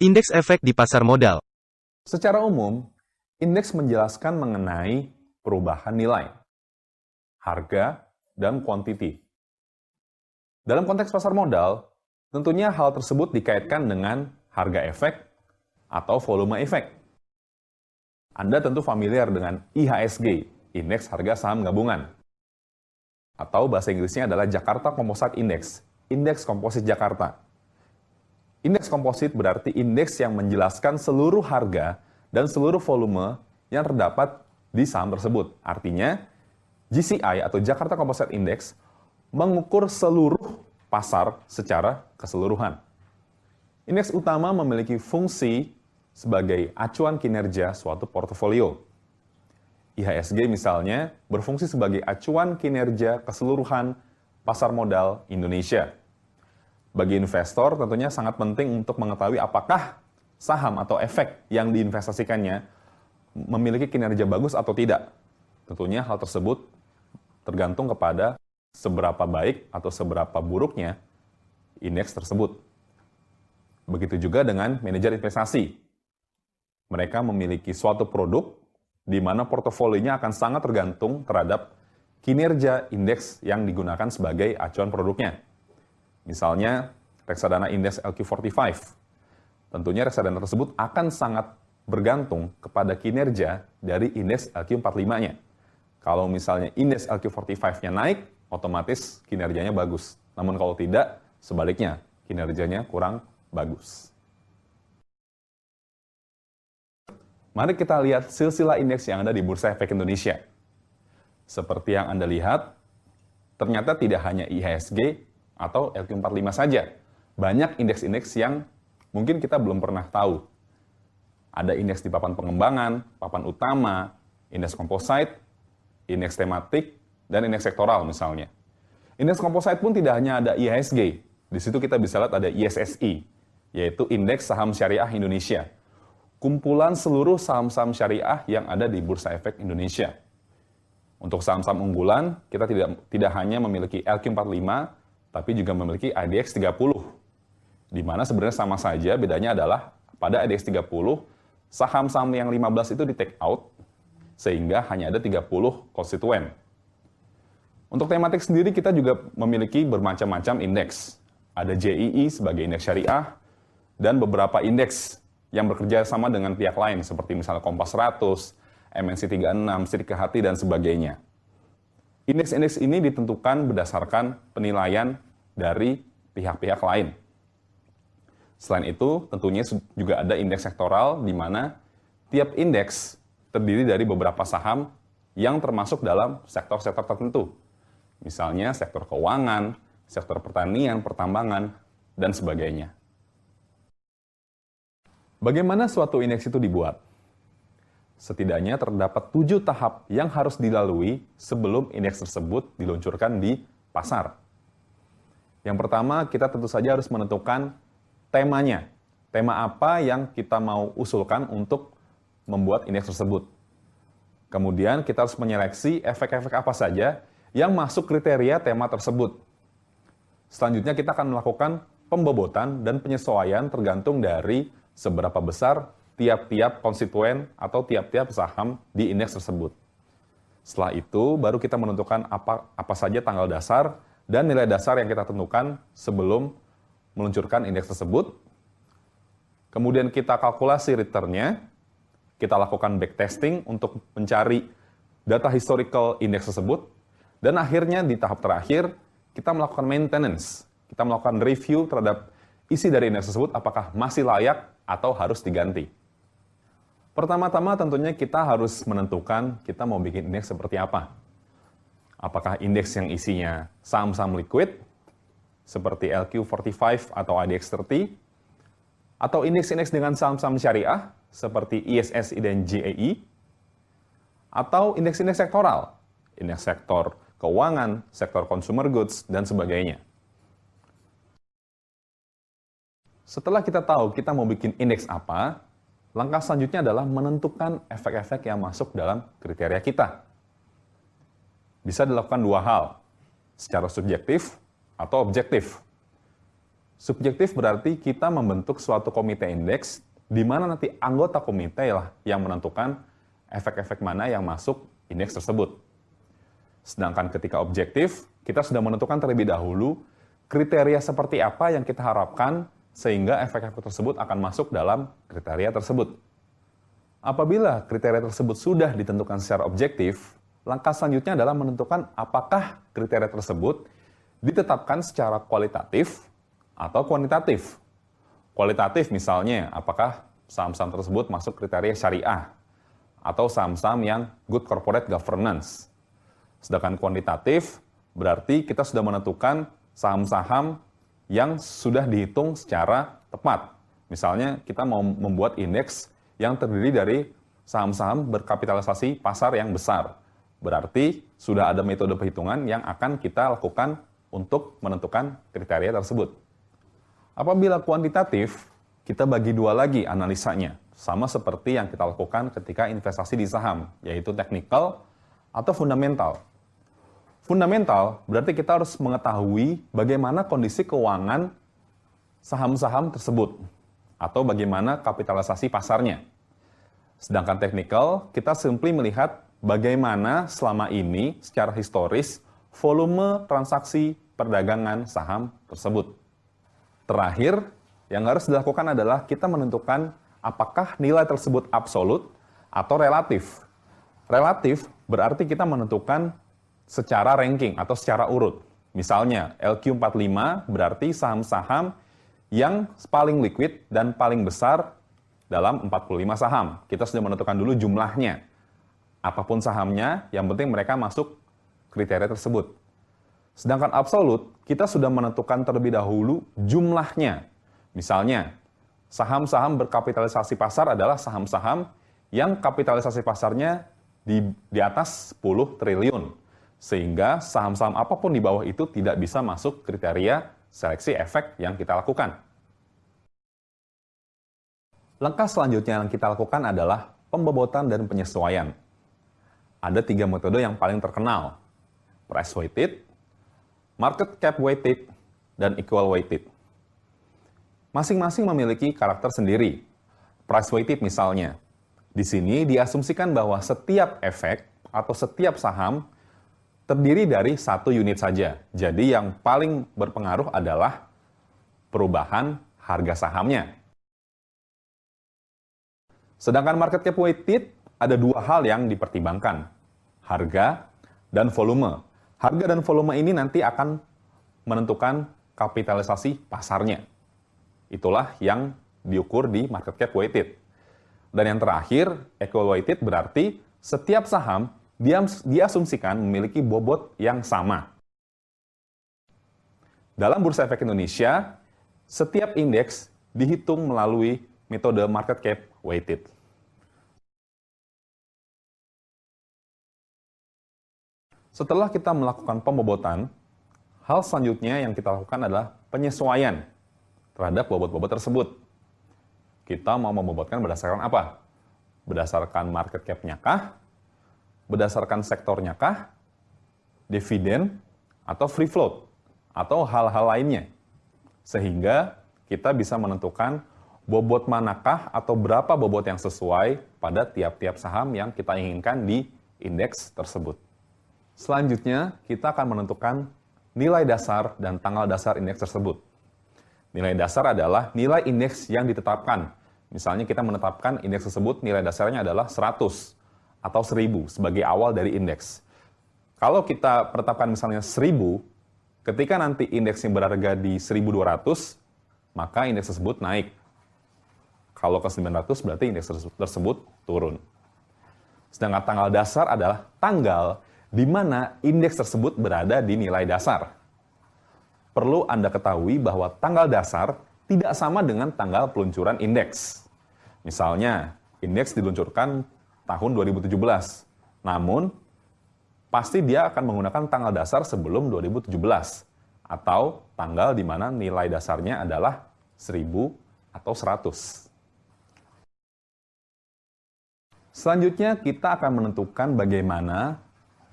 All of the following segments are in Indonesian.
Indeks efek di pasar modal. Secara umum, indeks menjelaskan mengenai perubahan nilai, harga, dan kuantiti. Dalam konteks pasar modal, tentunya hal tersebut dikaitkan dengan harga efek atau volume efek. Anda tentu familiar dengan IHSG, Indeks Harga Saham Gabungan. Atau bahasa Inggrisnya adalah Jakarta Composite Index, Indeks Komposit Jakarta. Indeks komposit berarti indeks yang menjelaskan seluruh harga dan seluruh volume yang terdapat di saham tersebut. Artinya, JCI atau Jakarta Composite Index mengukur seluruh pasar secara keseluruhan. Indeks utama memiliki fungsi sebagai acuan kinerja suatu portofolio. IHSG misalnya berfungsi sebagai acuan kinerja keseluruhan pasar modal Indonesia. Bagi investor tentunya sangat penting untuk mengetahui apakah saham atau efek yang diinvestasikannya memiliki kinerja bagus atau tidak. Tentunya hal tersebut tergantung kepada seberapa baik atau seberapa buruknya indeks tersebut. Begitu juga dengan manajer investasi. Mereka memiliki suatu produk di mana portofolionya akan sangat tergantung terhadap kinerja indeks yang digunakan sebagai acuan produknya. Misalnya, reksadana indeks LQ45. Tentunya reksadana tersebut akan sangat bergantung kepada kinerja dari indeks LQ45-nya. Kalau misalnya indeks LQ45-nya naik, otomatis kinerjanya bagus. Namun kalau tidak, sebaliknya, kinerjanya kurang bagus. Mari kita lihat silsilah indeks yang ada di Bursa Efek Indonesia. Seperti yang Anda lihat, ternyata tidak hanya IHSG atau LQ45 saja. Banyak indeks-indeks yang mungkin kita belum pernah tahu. Ada indeks di papan pengembangan, papan utama, indeks komposit, indeks tematik, dan indeks sektoral misalnya. Indeks komposit pun tidak hanya ada IHSG. Di situ kita bisa lihat ada ISSI, yaitu Indeks Saham Syariah Indonesia. Kumpulan seluruh saham-saham syariah yang ada di Bursa Efek Indonesia. Untuk saham-saham unggulan, kita tidak hanya memiliki LQ45, tapi juga memiliki IDX 30. Di mana sebenarnya sama saja, bedanya adalah pada IDX 30, saham-saham yang 15 itu di take out, sehingga hanya ada 30 konstituen. Untuk tematik sendiri, kita juga memiliki bermacam-macam indeks. Ada JII sebagai indeks syariah, dan beberapa indeks yang bekerja sama dengan pihak lain, seperti misalnya Kompas 100, MNC 36, Sri Hati, dan sebagainya. Indeks-indeks ini ditentukan berdasarkan penilaian dari pihak-pihak lain. Selain itu, tentunya juga ada indeks sektoral, di mana tiap indeks terdiri dari beberapa saham yang termasuk dalam sektor-sektor tertentu. Misalnya sektor keuangan, sektor pertanian, pertambangan, dan sebagainya. Bagaimana suatu indeks itu dibuat? Setidaknya terdapat 7 tahap yang harus dilalui sebelum indeks tersebut diluncurkan di pasar. Yang pertama, kita tentu saja harus menentukan temanya. Tema apa yang kita mau usulkan untuk membuat indeks tersebut. Kemudian kita harus menyeleksi efek-efek apa saja yang masuk kriteria tema tersebut. Selanjutnya kita akan melakukan pembobotan dan penyesuaian tergantung dari seberapa besar tiap-tiap konstituen atau tiap-tiap saham di indeks tersebut. Setelah itu, baru kita menentukan apa saja tanggal dasar dan nilai dasar yang kita tentukan sebelum meluncurkan indeks tersebut. Kemudian kita kalkulasi return-nya, kita lakukan backtesting untuk mencari data historical indeks tersebut, dan akhirnya di tahap terakhir, kita melakukan maintenance, kita melakukan review terhadap isi dari indeks tersebut apakah masih layak atau harus diganti. Pertama-tama tentunya kita harus menentukan kita mau bikin indeks seperti apa. Apakah indeks yang isinya saham-saham liquid, seperti LQ45 atau IDX 30, atau indeks-indeks dengan saham-saham syariah, seperti ISSI dan JAI, atau indeks-indeks sektoral, indeks sektor keuangan, sektor consumer goods, dan sebagainya. Setelah kita tahu kita mau bikin indeks apa, langkah selanjutnya adalah menentukan efek-efek yang masuk dalam kriteria kita. Bisa dilakukan dua hal, secara subjektif atau objektif. Subjektif berarti kita membentuk suatu komite indeks, di mana nanti anggota komite lah yang menentukan efek-efek mana yang masuk indeks tersebut. Sedangkan ketika objektif, kita sudah menentukan terlebih dahulu kriteria seperti apa yang kita harapkan sehingga efek-efek tersebut akan masuk dalam kriteria tersebut. Apabila kriteria tersebut sudah ditentukan secara objektif, langkah selanjutnya adalah menentukan apakah kriteria tersebut ditetapkan secara kualitatif atau kuantitatif. Kualitatif misalnya, apakah saham-saham tersebut masuk kriteria syariah atau saham-saham yang good corporate governance. Sedangkan kuantitatif berarti kita sudah menentukan saham-saham yang sudah dihitung secara tepat. Misalnya kita mau membuat indeks yang terdiri dari saham-saham berkapitalisasi pasar yang besar. Berarti sudah ada metode perhitungan yang akan kita lakukan untuk menentukan kriteria tersebut. Apabila kuantitatif, kita bagi dua lagi analisanya, sama seperti yang kita lakukan ketika investasi di saham, yaitu technical atau fundamental. Fundamental berarti kita harus mengetahui bagaimana kondisi keuangan saham-saham tersebut, atau bagaimana kapitalisasi pasarnya. Sedangkan technical, kita simply melihat bagaimana selama ini secara historis volume transaksi perdagangan saham tersebut. Terakhir, yang harus dilakukan adalah kita menentukan apakah nilai tersebut absolut atau relatif. Relatif berarti kita menentukan secara ranking atau secara urut. Misalnya, LQ45 berarti saham-saham yang paling liquid dan paling besar dalam 45 saham. Kita sudah menentukan dulu jumlahnya. Apapun sahamnya, yang penting mereka masuk kriteria tersebut. Sedangkan absolut, kita sudah menentukan terlebih dahulu jumlahnya. Misalnya, saham-saham berkapitalisasi pasar adalah saham-saham yang kapitalisasi pasarnya di atas 10 triliun. Sehingga saham-saham apapun di bawah itu tidak bisa masuk kriteria seleksi efek yang kita lakukan. Langkah selanjutnya yang kita lakukan adalah pembobotan dan penyesuaian. Ada 3 metode yang paling terkenal, price weighted, market cap weighted, dan equal weighted. Masing-masing memiliki karakter sendiri. Price weighted misalnya, di sini diasumsikan bahwa setiap efek atau setiap saham terdiri dari satu unit saja. Jadi yang paling berpengaruh adalah perubahan harga sahamnya. Sedangkan market cap weighted ada 2 hal yang dipertimbangkan, harga dan volume. Harga dan volume ini nanti akan menentukan kapitalisasi pasarnya. Itulah yang diukur di market cap weighted. Dan yang terakhir, equal weighted berarti setiap saham diasumsikan memiliki bobot yang sama. Dalam Bursa Efek Indonesia, setiap indeks dihitung melalui metode market cap weighted. Setelah kita melakukan pembobotan, hal selanjutnya yang kita lakukan adalah penyesuaian terhadap bobot-bobot tersebut. Kita mau membobotkan berdasarkan apa? Berdasarkan market cap-nya kah? Berdasarkan sektornya kah? Dividen? Atau free float? Atau hal-hal lainnya? Sehingga kita bisa menentukan bobot manakah atau berapa bobot yang sesuai pada tiap-tiap saham yang kita inginkan di indeks tersebut. Selanjutnya, kita akan menentukan nilai dasar dan tanggal dasar indeks tersebut. Nilai dasar adalah nilai indeks yang ditetapkan. Misalnya kita menetapkan indeks tersebut nilai dasarnya adalah 100 atau 1000 sebagai awal dari indeks. Kalau kita tetapkan misalnya 1000, ketika nanti indeksnya berharga di 1200, maka indeks tersebut naik. Kalau ke 900 berarti indeks tersebut turun. Sedangkan tanggal dasar adalah tanggal di mana indeks tersebut berada di nilai dasar. Perlu Anda ketahui bahwa tanggal dasar tidak sama dengan tanggal peluncuran indeks. Misalnya, indeks diluncurkan tahun 2017. Namun, pasti dia akan menggunakan tanggal dasar sebelum 2017. Atau tanggal di mana nilai dasarnya adalah 1000 atau 100. Selanjutnya, kita akan menentukan bagaimana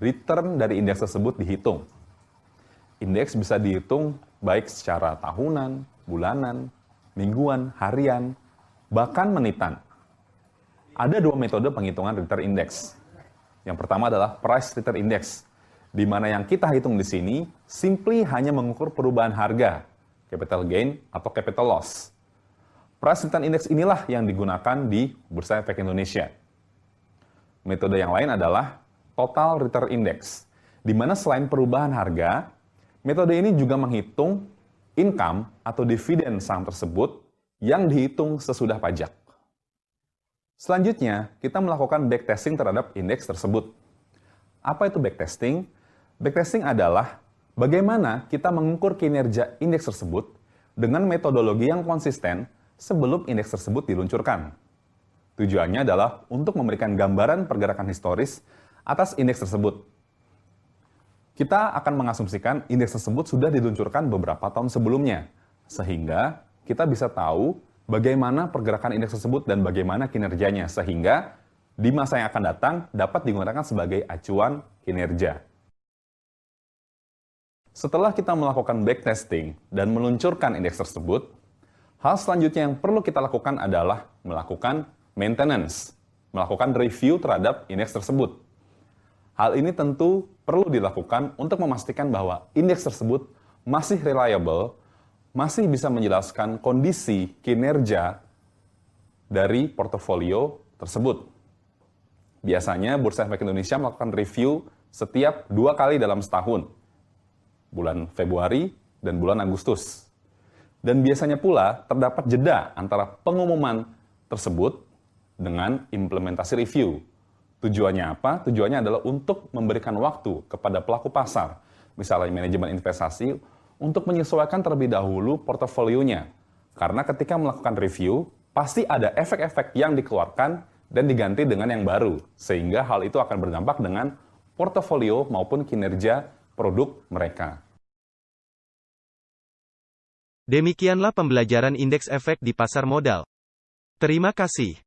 return dari indeks tersebut dihitung. Indeks bisa dihitung baik secara tahunan, bulanan, mingguan, harian, bahkan menitan. Ada dua metode penghitungan return index. Yang pertama adalah price return index, di mana yang kita hitung di sini simply hanya mengukur perubahan harga, capital gain atau capital loss. Price return index inilah yang digunakan di Bursa Efek Indonesia. Metode yang lain adalah total return index, di mana selain perubahan harga, metode ini juga menghitung income atau dividen saham tersebut yang dihitung sesudah pajak. Selanjutnya, kita melakukan backtesting terhadap indeks tersebut. Apa itu backtesting? Backtesting adalah bagaimana kita mengukur kinerja indeks tersebut dengan metodologi yang konsisten sebelum indeks tersebut diluncurkan. Tujuannya adalah untuk memberikan gambaran pergerakan historis atas indeks tersebut. Kita akan mengasumsikan indeks tersebut sudah diluncurkan beberapa tahun sebelumnya, sehingga kita bisa tahu bagaimana pergerakan indeks tersebut dan bagaimana kinerjanya, sehingga di masa yang akan datang dapat digunakan sebagai acuan kinerja. Setelah kita melakukan backtesting dan meluncurkan indeks tersebut, hal selanjutnya yang perlu kita lakukan adalah melakukan maintenance, melakukan review terhadap indeks tersebut. Hal ini tentu perlu dilakukan untuk memastikan bahwa indeks tersebut masih reliable, masih bisa menjelaskan kondisi kinerja dari portofolio tersebut. Biasanya Bursa Efek Indonesia melakukan review setiap 2 kali dalam setahun, bulan Februari dan bulan Agustus. Dan biasanya pula terdapat jeda antara pengumuman tersebut dengan implementasi review. Tujuannya apa? Tujuannya adalah untuk memberikan waktu kepada pelaku pasar, misalnya manajemen investasi, untuk menyesuaikan terlebih dahulu portofolionya. Karena ketika melakukan review, pasti ada efek-efek yang dikeluarkan dan diganti dengan yang baru, sehingga hal itu akan berdampak dengan portofolio maupun kinerja produk mereka. Demikianlah pembelajaran indeks efek di pasar modal. Terima kasih.